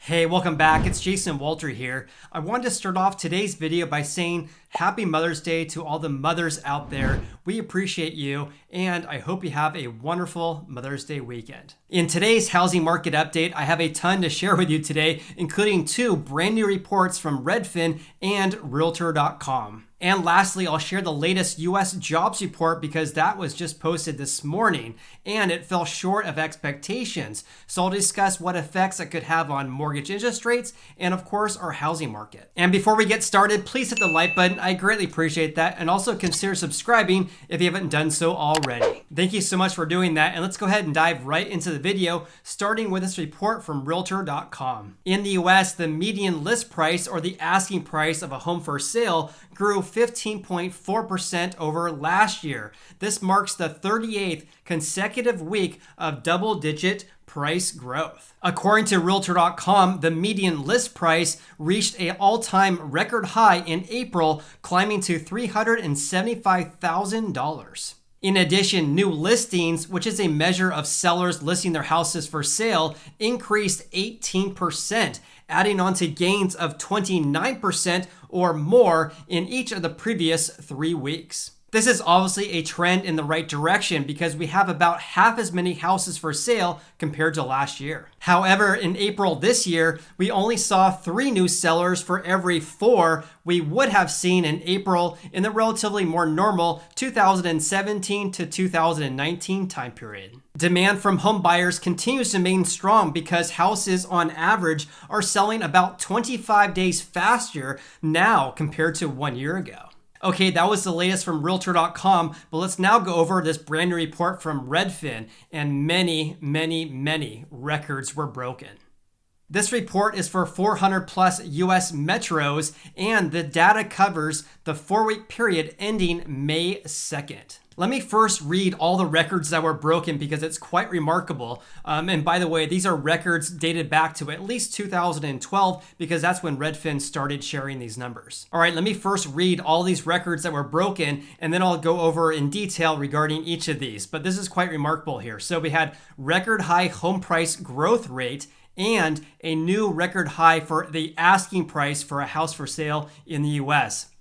Hey, welcome back. It's Jason Walter here. I wanted to start off today's video by saying Happy Mother's Day to all the mothers out there. We appreciate you, and I hope you have a wonderful Mother's Day weekend. In today's housing market update, I have a ton to share with you today, including two brand new reports from Redfin and Realtor.com. And lastly, I'll share the latest US jobs report because that was just posted this morning and it fell short of expectations. So I'll discuss what effects it could have on mortgage interest rates and of course our housing market. And before we get started, please hit the like button. I greatly appreciate that. And also consider subscribing if you haven't done so already. Thank you so much for doing that. And let's go ahead and dive right into the video, starting with this report from Realtor.com. In the US, the median list price or the asking price of a home for sale grew 15.4% over last year. This marks the 38th consecutive week of double-digit price growth. According to Realtor.com, the median list price reached an all-time record high in April, climbing to $375,000. In addition, new listings, which is a measure of sellers listing their houses for sale, increased 18%, adding on to gains of 29% or more in each of the previous 3 weeks. This is obviously a trend in the right direction because we have about half as many houses for sale compared to last year. However, in April this year, we only saw 3 new sellers for every 4 we would have seen in April in the relatively more normal 2017 to 2019 time period. Demand from home buyers continues to remain strong because houses on average are selling about 25 days faster now compared to 1 year ago. Okay, that was the latest from Realtor.com, but let's now go over this brand new report from Redfin, and many records were broken. This report is for 400 plus US metros, and the data covers the 4-week period ending May 2nd. Let me first read all the records that were broken because it's quite remarkable. And by the way, these are records dated back to at least 2012 because that's when Redfin started sharing these numbers. All right, let me first read all these records that were broken and then I'll go over in detail regarding each of these. But this is quite remarkable here. So we had record high home price growth rate and a new record high for the asking price for a house for sale in the US.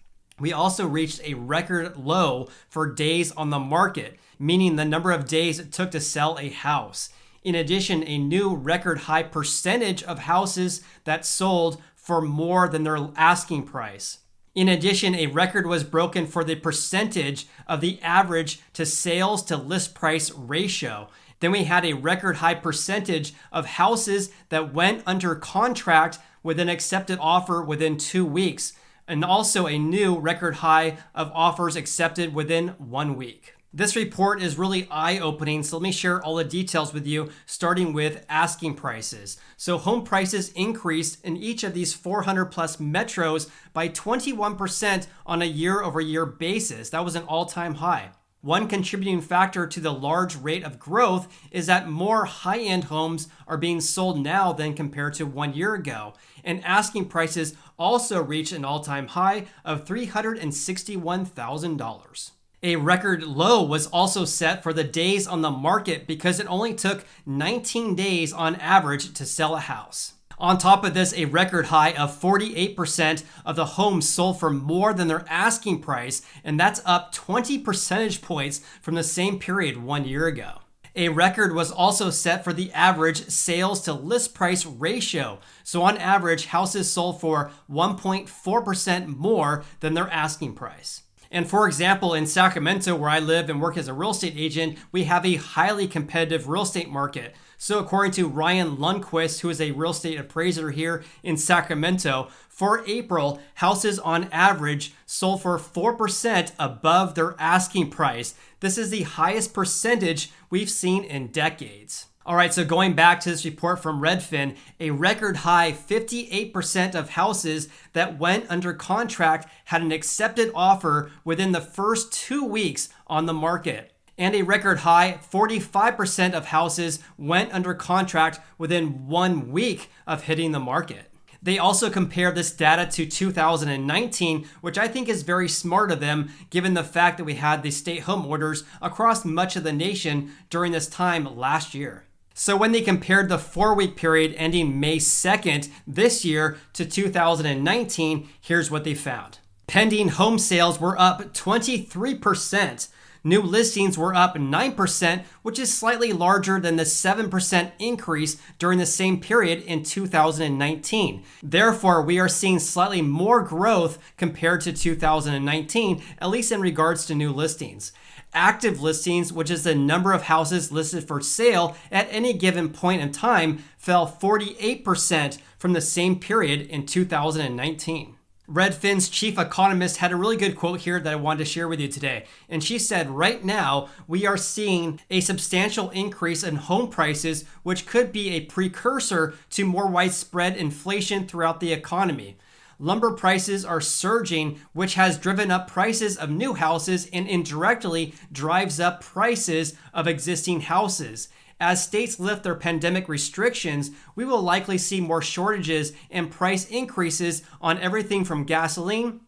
We also reached a record low for days on the market, meaning the number of days it took to sell a house. In addition, a new record high percentage of houses that sold for more than their asking price. In addition, a record was broken for the percentage of the average to sales to list price ratio. Then we had a record high percentage of houses that went under contract with an accepted offer within 2 weeks. And also a new record high of offers accepted within 1 week. This report is really eye-opening, so let me share all the details with you, starting with asking prices. So home prices increased in each of these 400 plus metros by 21% on a year-over-year basis. That was an all-time high. One contributing factor to the large rate of growth is that more high-end homes are being sold now than compared to 1 year ago. And asking prices also reached an all-time high of $361,000. A record low was also set for the days on the market because it only took 19 days on average to sell a house. On top of this, a record high of 48% of the homes sold for more than their asking price, and that's up 20 percentage points from the same period 1 year ago. A record was also set for the average sales to list price ratio. So on average, houses sold for 1.4% more than their asking price. And for example, in Sacramento, where I live and work as a real estate agent, we have a highly competitive real estate market. So according to Ryan Lundquist, who is a real estate appraiser here in Sacramento, for April, houses on average sold for 4% above their asking price. This is the highest percentage we've seen in decades. All right, so going back to this report from Redfin, a record high 58% of houses that went under contract had an accepted offer within the first 2 weeks on the market. And a record high 45% of houses went under contract within 1 week of hitting the market. They also compared this data to 2019, which I think is very smart of them, given the fact that we had the stay-at-home orders across much of the nation during this time last year. So when they compared the 4-week period ending May 2nd this year to 2019, here's what they found. Pending home sales were up 23%. New listings were up 9%, which is slightly larger than the 7% increase during the same period in 2019. Therefore, we are seeing slightly more growth compared to 2019, at least in regards to new listings. Active listings, which is the number of houses listed for sale at any given point in time, fell 48% from the same period in 2019. Redfin's chief economist had a really good quote here that I wanted to share with you today. And she said, right now, we are seeing a substantial increase in home prices, which could be a precursor to more widespread inflation throughout the economy. Lumber prices are surging, which has driven up prices of new houses and indirectly drives up prices of existing houses. As states lift their pandemic restrictions, we will likely see more shortages and price increases on everything from gasoline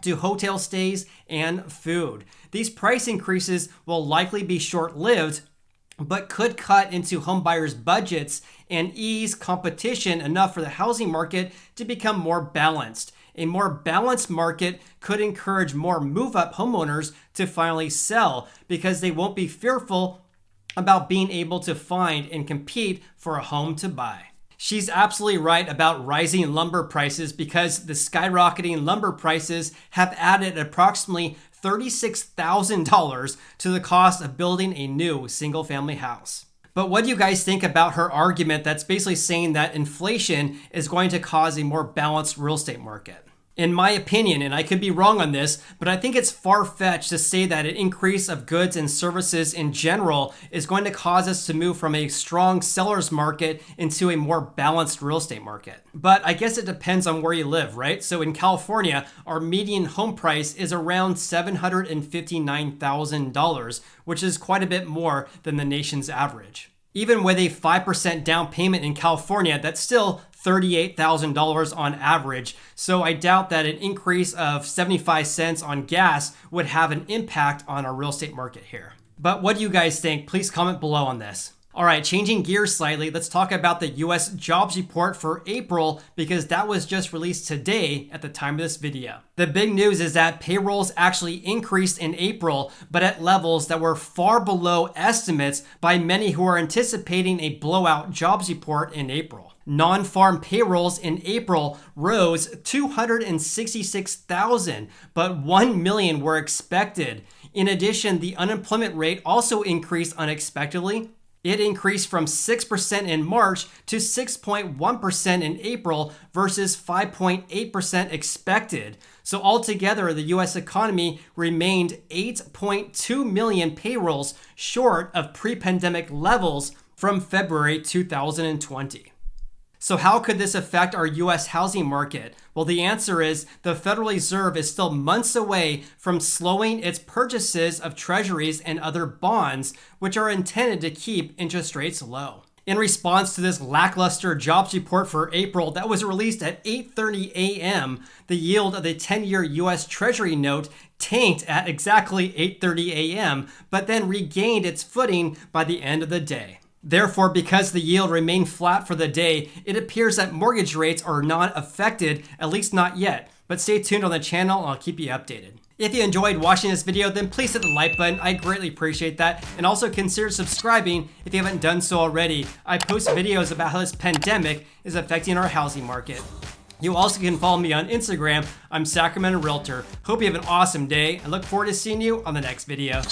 to hotel stays and food. These price increases will likely be short-lived, but could cut into homebuyers' budgets and ease competition enough for the housing market to become more balanced. A more balanced market could encourage more move-up homeowners to finally sell because they won't be fearful about being able to find and compete for a home to buy. She's absolutely right about rising lumber prices because the skyrocketing lumber prices have added approximately $36,000 to the cost of building a new single-family house. But what do you guys think about her argument that's basically saying that inflation is going to cause a more balanced real estate market? In my opinion, and I could be wrong on this, but I think it's far-fetched to say that an increase of goods and services in general is going to cause us to move from a strong seller's market into a more balanced real estate market. But I guess it depends on where you live, right? So in California, our median home price is around $759,000, which is quite a bit more than the nation's average. Even with a 5% down payment in California, that's still $38,000 on average. So I doubt that an increase of 75 cents on gas would have an impact on our real estate market here. But what do you guys think? Please comment below on this. All right, changing gears slightly, let's talk about the U.S. jobs report for April because that was just released today at the time of this video. The big news is that payrolls actually increased in April, but at levels that were far below estimates by many who are anticipating a blowout jobs report in April. Non-farm payrolls in April rose 266,000, but 1 million were expected. In addition, the unemployment rate also increased unexpectedly. It increased from 6% in March to 6.1% in April versus 5.8% expected. So altogether, the U.S. economy remained 8.2 million payrolls short of pre-pandemic levels from February 2020. So how could this affect our U.S. housing market? Well, the answer is the Federal Reserve is still months away from slowing its purchases of treasuries and other bonds, which are intended to keep interest rates low. In response to this lackluster jobs report for April that was released at 8:30 a.m., the yield of the 10-year U.S. Treasury note tanked at exactly 8:30 a.m., but then regained its footing by the end of the day. Therefore, because the yield remained flat for the day, it appears that mortgage rates are not affected, at least not yet. But stay tuned on the channel and I'll keep you updated. If you enjoyed watching this video, then please hit the like button. I greatly appreciate that. And also consider subscribing if you haven't done so already. I post videos about how this pandemic is affecting our housing market. You also can follow me on Instagram. I'm Sacramento Realtor. Hope you have an awesome day. I look forward to seeing you on the next video.